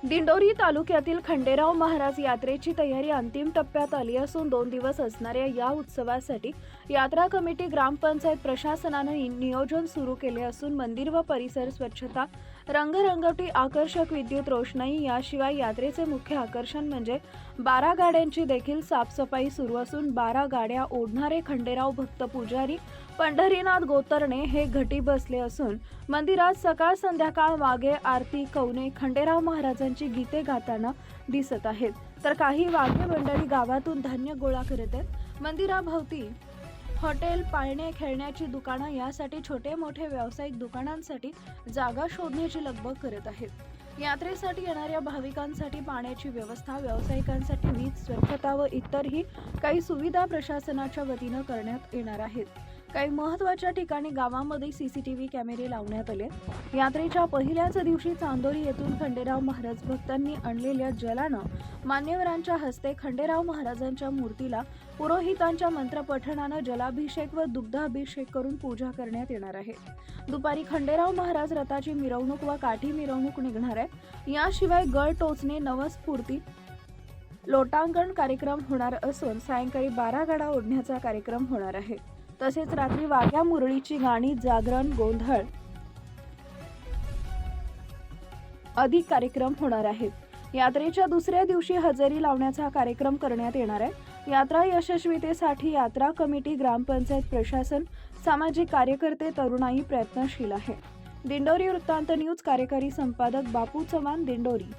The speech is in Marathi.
दिंडोरी तालुक्यातील खंडेराव महाराज यात्रेची तयारी अंतिम टप्प्यात आली असून 2 दिवस असणाऱ्या या उत्सवासाठी यात्रा कमिटी ग्रामपंचायत प्रशासनानं नियोजन सुरू केले असून मंदिर व परिसर स्वच्छता, रंगरंगोटी, आकर्षक विद्युत रोषणाई याशिवाय यात्रेचे मुख्य आकर्षण म्हणजे 12 गाड्यांची देखील साफसफाई सुरू असून 12 गाड्या ओढणारे खंडेराव भक्त पुजारी पंढरीनाथ गोतरणे हे घटी बसले असून मंदिरात सकाळ संध्याकाळ वाघे आरती कवने खंडेराव महाराजांची गीते गाताना दिसत आहेत, तर काही वाघे मंडळी गावातून धान्य गोळा करत आहेत। मंदिराभोवती हॉटेल, पाळणे, खेळण्याची दुकानं यासाठी छोटे मोठे व्यावसायिक दुकानांसाठी जागा शोधण्याची लगबग करत आहेत। यात्रेसाठी येणाऱ्या भाविकांसाठी पाण्याची व्यवस्था, व्यावसायिकांसाठी वीज, स्वच्छता व इतरही काही सुविधा प्रशासनाच्या वतीनं करण्यात येणार आहेत। काही महत्त्वाच्या ठिकाणी गावामध्ये सीसीटीव्ही कॅमेरे लावण्यात आले। यात्रेच्या पहिल्याच दिवशी चांदोरी येथून खंडेराव महाराज भक्तांनी आणलेल्या जलानं मान्यवरांच्या हस्ते खंडेराव महाराजांच्या मूर्तीला पुरोहितांच्या मंत्रपठणानं जलाभिषेक व दुग्धाभिषेक करून पूजा करण्यात येणार आहे। दुपारी खंडेराव महाराज रथाची मिरवणूक व काठी मिरवणूक निघणार आहे। याशिवाय गळ टोचणे, नवस्फूर्ती, लोटांगण कार्यक्रम होणार असून सायंकाळी 12 गाडा ओढण्याचा कार्यक्रम होणार आहे। तसेच रात्री वाघ्या मुरळीची गाणी, जागरण, गोंधळ अधिक कार्यक्रम होणार आहेत। यात्रेच्या दुसऱ्या दिवशी हजेरी लावण्याचा कार्यक्रम करण्यात येणार आहे। यात्रा यशस्वीतेसाठी यात्रा कमिटी, ग्रामपंचायत प्रशासन, सामाजिक कार्यकर्ते, तरुणाई प्रयत्नशील आहे। दिंडोरी वृत्तांत न्यूज कार्यकारी संपादक बापू चव्हाण, दिंडोरी।